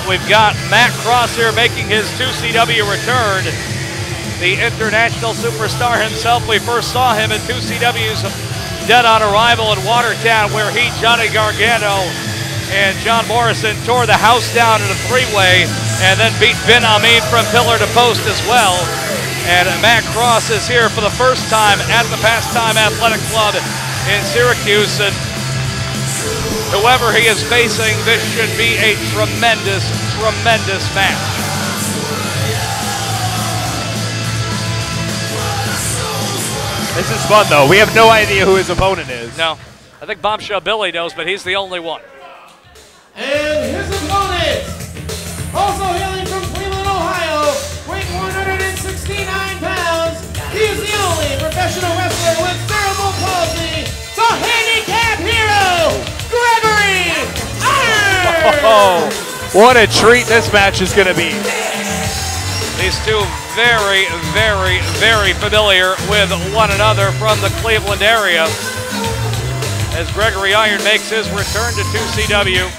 we've got Matt Cross here making his 2CW return. The international superstar himself. We first saw him in 2CW's Dead on Arrival in Watertown, where he, Johnny Gargano, and John Morrison tore the house down in a three-way and then beat Ben Amin from pillar to post as well. And Matt Cross is here for the first time at the Pastime Athletic Club in Syracuse. And whoever he is facing, this should be a tremendous, tremendous match. This is fun, though. We have no idea who his opponent is. No. I think Bombshell Billy knows, but he's the only one. And his opponent, also hailing from Cleveland, Ohio, weighing 169 pounds, he is the only professional wrestler with cerebral palsy, the handicap hero, Gregory Iron! Oh, what a treat this match is going to be. These two very, very, very familiar with one another from the Cleveland area as Gregory Iron makes his return to 2CW.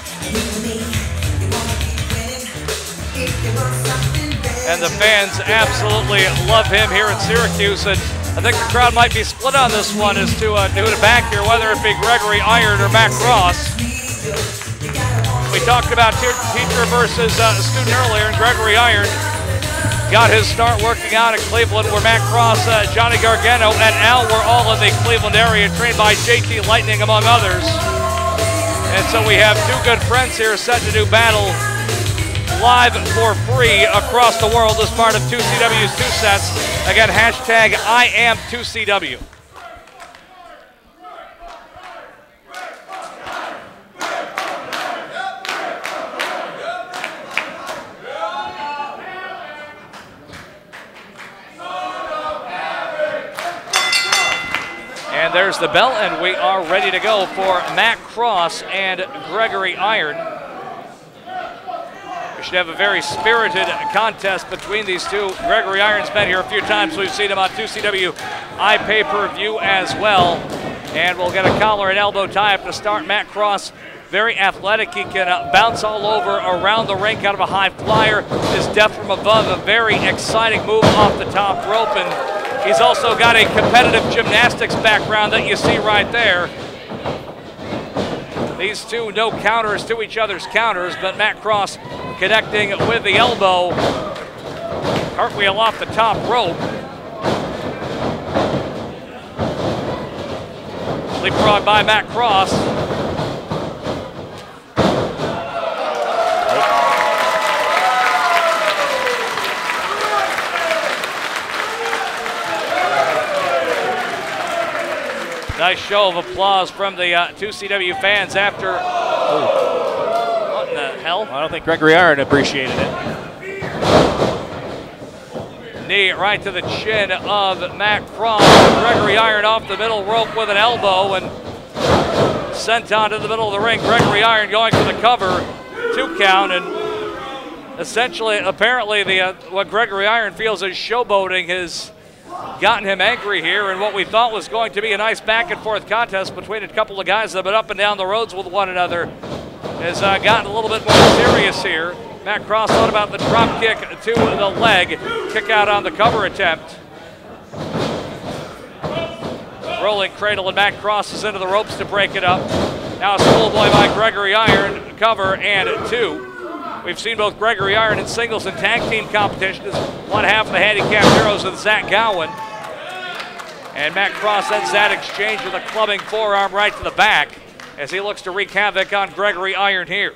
And the fans absolutely love him here in Syracuse, and I think the crowd might be split on this one as to who to back here, whether it be Gregory Iron or Matt Cross. We talked about teacher versus student earlier, and Gregory Iron got his start working out in Cleveland, where Matt Cross, Johnny Gargano, and Al were all in the Cleveland area, trained by JT Lightning, among others. And so we have two good friends here set to do battle live for free across the world as part of 2CW's 2 Sets. Again, hashtag #IAM2CW. And there's the bell, and we are ready to go for Matt Cross and Gregory Iron. We should have a very spirited contest between these two. Gregory Iron's been here a few times. We've seen him on 2CW iPay-per-view as well. And we'll get a collar and elbow tie-up to start. Matt Cross, very athletic. He can bounce all over around the ring, kind of a high flyer. His death from above, a very exciting move off the top rope. And he's also got a competitive gymnastics background that you see right there. These two, no counters to each other's counters, but Matt Cross connecting with the elbow. Cartwheel off the top rope. Leapfrog by Matt Cross. Nice show of applause from the 2CW fans after. What in the hell? I don't think Gregory Iron appreciated it. Knee right to the chin of Matt Cross. Gregory Iron off the middle rope with an elbow and sent down to the middle of the ring. Gregory Iron going for the cover, 2 count, and essentially, apparently, what Gregory Iron feels is showboating has gotten him angry here, and what we thought was going to be a nice back and forth contest between a couple of guys that have been up and down the roads with one another has gotten a little bit more serious here. Matt Cross thought about the drop kick to the leg, kick out on the cover attempt. Rolling cradle, and Matt Cross is into the ropes to break it up. Now a schoolboy by Gregory Iron, cover and 2. We've seen both Gregory Iron in singles and tag team competition as one half of the handicapped heroes with Zach Gowen. And Matt Cross ends that exchange with a clubbing forearm right to the back as he looks to wreak havoc on Gregory Iron here.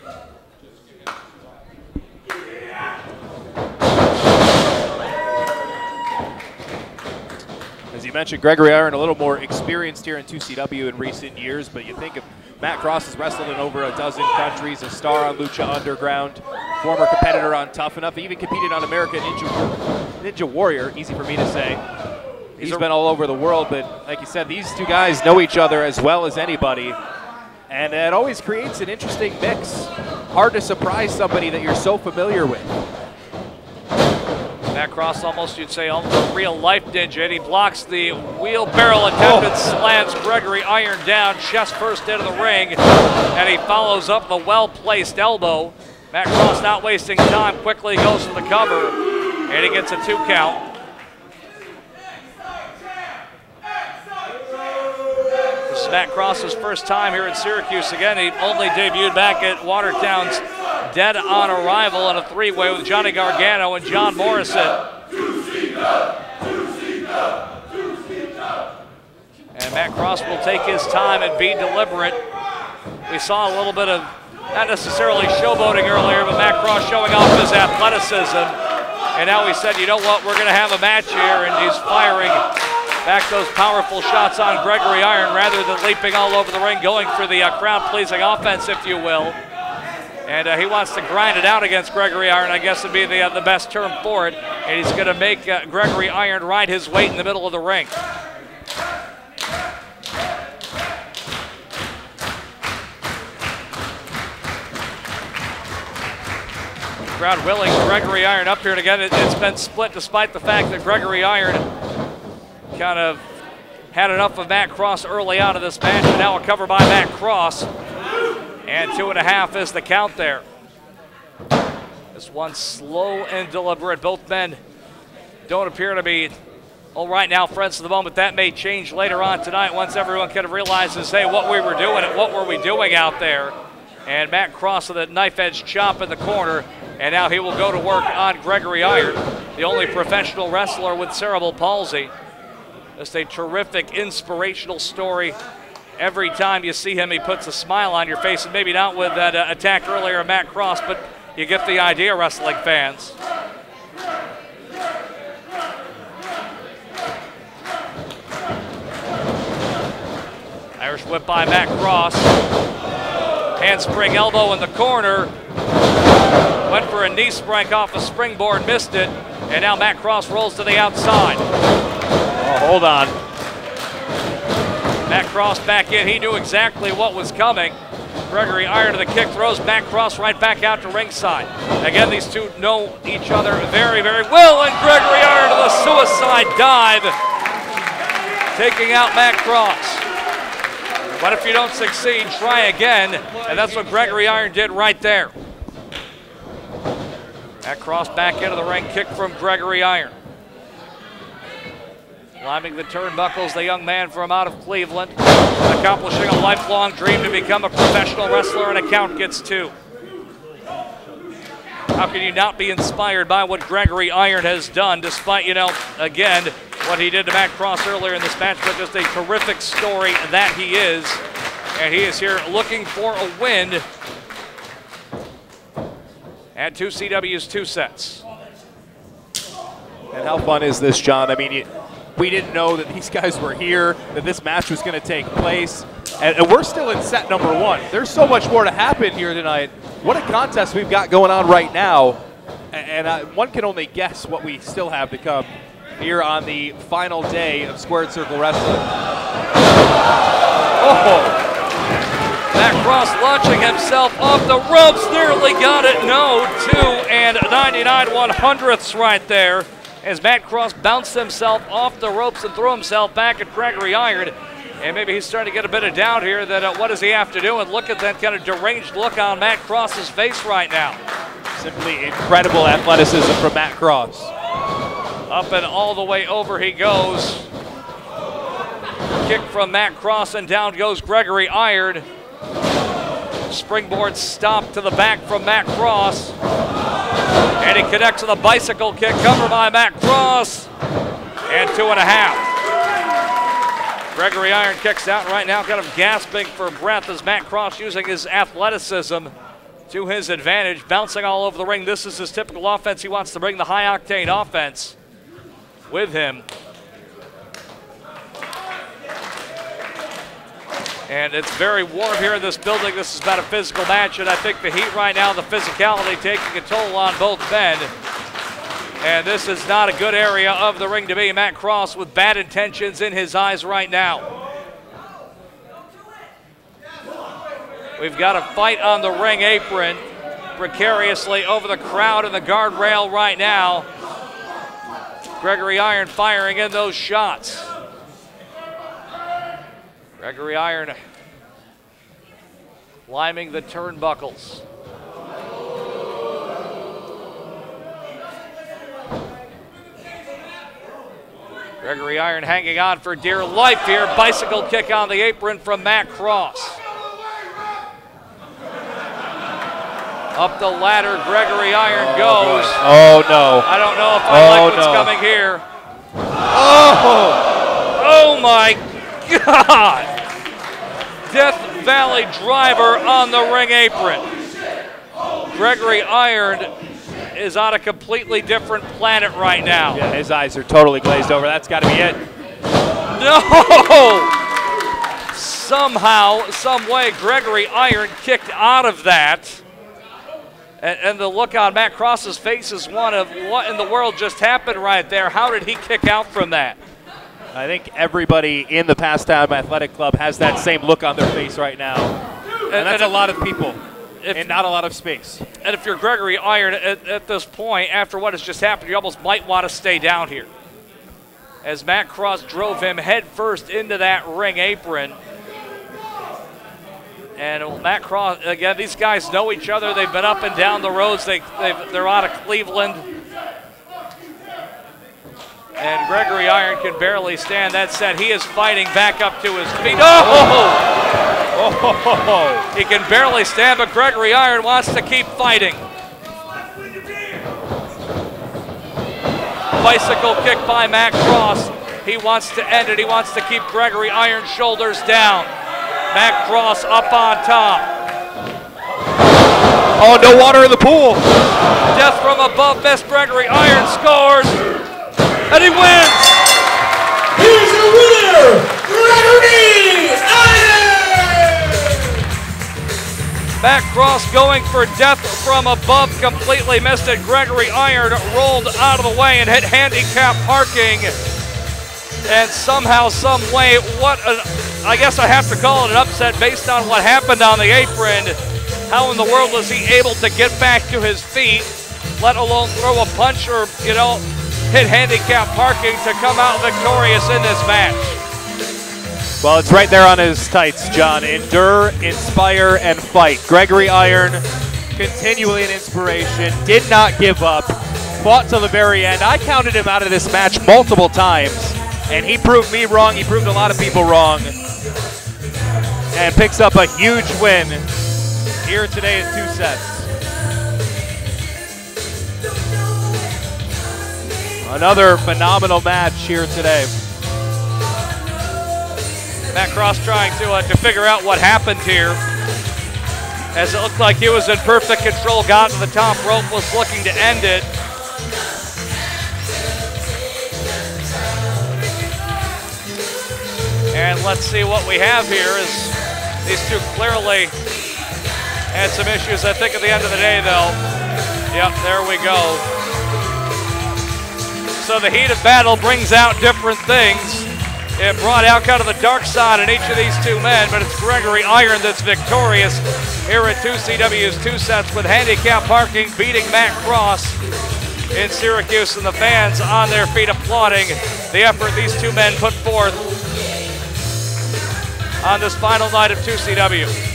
As you mentioned, Gregory Iron a little more experienced here in 2CW in recent years, but you think of Matt Cross has wrestled in over a dozen countries, a star on Lucha Underground, former competitor on Tough Enough, even competed on American Ninja Warrior, easy for me to say. He's been all over the world, but like you said, these two guys know each other as well as anybody, and it always creates an interesting mix. Hard to surprise somebody that you're so familiar with. Matt Cross almost, you'd say, almost a real-life ninja. He blocks the wheelbarrow attempt and slams Gregory Iron down, chest first into the ring, and he follows up the well-placed elbow. Matt Cross not wasting time, quickly goes for the cover, and he gets a 2 count. This is Matt Cross's first time here in Syracuse again. He only debuted back at Watertown's Dead on Arrival in a 3-way with Johnny Gargano and John Morrison. And Matt Cross will take his time and be deliberate. We saw a little bit of, not necessarily showboating earlier, but Matt Cross showing off his athleticism. And now he said, you know what, we're going to have a match here, and he's firing back those powerful shots on Gregory Iron rather than leaping all over the ring, going for the crowd-pleasing offense, if you will. And he wants to grind it out against Gregory Iron, I guess would be the best term for it. And he's going to make Gregory Iron ride his weight in the middle of the ring. Crowd willing Gregory Iron up here again. It's been split despite the fact that Gregory Iron kind of had enough of Matt Cross early on in this match, and now a cover by Matt Cross. And 2.5 is the count there. This one slow and deliberate. Both men don't appear to be all right now, friends of the moment. That may change later on tonight once everyone kind of realizes, hey, what we were doing and what were we doing out there. And Matt Cross with a knife-edge chop in the corner, and now he will go to work on Gregory Iron, the only professional wrestler with cerebral palsy. Just a terrific, inspirational story. Every time you see him, he puts a smile on your face, and maybe not with that attack earlier of Matt Cross, but you get the idea, wrestling fans. Irish whip by Matt Cross. Handspring elbow in the corner. Went for a knee spike off a springboard, missed it, and now Matt Cross rolls to the outside. Oh, hold on. Matt Cross back in. He knew exactly what was coming. Gregory Iron to the kick, throws Matt Cross right back out to ringside. Again, these two know each other very, very well, and Gregory Iron to the suicide dive, taking out Matt Cross. But if you don't succeed, try again, and that's what Gregory Iron did right there. Matt Cross back into the ring, kick from Gregory Iron. Climbing the turnbuckles, the young man from out of Cleveland, accomplishing a lifelong dream to become a professional wrestler, and a count gets 2. How can you not be inspired by what Gregory Iron has done, despite, you know, again, what he did to Matt Cross earlier in this match, but just a terrific story that he is. And he is here looking for a win at 2CW's 2 sets. And how fun is this, John? I mean, we didn't know that these guys were here, that this match was going to take place, and we're still in set number 1. There's so much more to happen here tonight. What a contest we've got going on right now, and one can only guess what we still have to come here on the final day of Squared Circle Wrestling. Oh! Matt Cross launching himself off the ropes, nearly got it. No, 2 and 99/100ths right there, as Matt Cross bounced himself off the ropes and threw himself back at Gregory Iron. And maybe he's starting to get a bit of doubt here that what does he have to do? And look at that kind of deranged look on Matt Cross's face right now. Simply incredible athleticism from Matt Cross. Up and all the way over he goes. Kick from Matt Cross, and down goes Gregory Iron. Springboard stop to the back from Matt Cross. And he connects with a bicycle kick, cover by Matt Cross. And 2.5. Gregory Iron kicks out right now, kind of gasping for breath as Matt Cross using his athleticism to his advantage, bouncing all over the ring. This is his typical offense. He wants to bring the high-octane offense with him. And it's very warm here in this building. This is about a physical match, and I think the heat right now, the physicality taking a toll on both men. And this is not a good area of the ring to be. Matt Cross with bad intentions in his eyes right now. We've got a fight on the ring apron, precariously over the crowd and the guardrail right now. Gregory Iron firing in those shots. Gregory Iron climbing the turnbuckles. Gregory Iron hanging on for dear life here. Bicycle kick on the apron from Matt Cross. Up the ladder, Gregory Iron goes. Oh, no. I don't know if I like what's coming here. Oh, my God. Death Valley driver on the ring apron. Gregory Iron is on a completely different planet right now. Yeah, his eyes are totally glazed over. That's got to be it. No! Somehow, some way, Gregory Iron kicked out of that. And the look on Matt Cross's face is one of what in the world just happened right there. How did he kick out from that? I think everybody in the Pastime Athletic Club has that same look on their face right now. And that's a lot of people and not a lot of space. And if you're Gregory Iron at this point, after what has just happened, you almost might want to stay down here. As Matt Cross drove him headfirst into that ring apron. And Matt Cross, again, these guys know each other. They've been up and down the roads. They're out of Cleveland. And Gregory Iron can barely stand. That said, he is fighting back up to his feet. Oh! He can barely stand, but Gregory Iron wants to keep fighting. Bicycle kick by Matt Cross. He wants to end it. He wants to keep Gregory Iron's shoulders down. Matt Cross up on top. Oh, no water in the pool. Death from above, best Gregory Iron scores. And he wins! Here's your winner, Gregory Iron! Matt Cross going for death from above, completely missed it. Gregory Iron rolled out of the way and hit handicap parking. And somehow, some way, I guess I have to call it an upset based on what happened on the apron. How in the world was he able to get back to his feet, let alone throw a punch or, hit handicap parking to come out victorious in this match? Well, it's right there on his tights, John. Endure, inspire, and fight. Gregory Iron, continually an inspiration, did not give up, fought till the very end. I counted him out of this match multiple times, and he proved me wrong. He proved a lot of people wrong, and picks up a huge win here today in 2 sets. Another phenomenal match here today. Matt Cross trying to figure out what happened here, as it looked like he was in perfect control, got to the top rope, was looking to end it. And let's see what we have here, is these two clearly had some issues. I think at the end of the day, though, yep, there we go. So the heat of battle brings out different things. It brought out kind of the dark side in each of these two men, but it's Gregory Iron that's victorious here at 2CW's 2 sets with handicap parking, beating Matt Cross in Syracuse, and the fans on their feet applauding the effort these two men put forth on this final night of 2CW.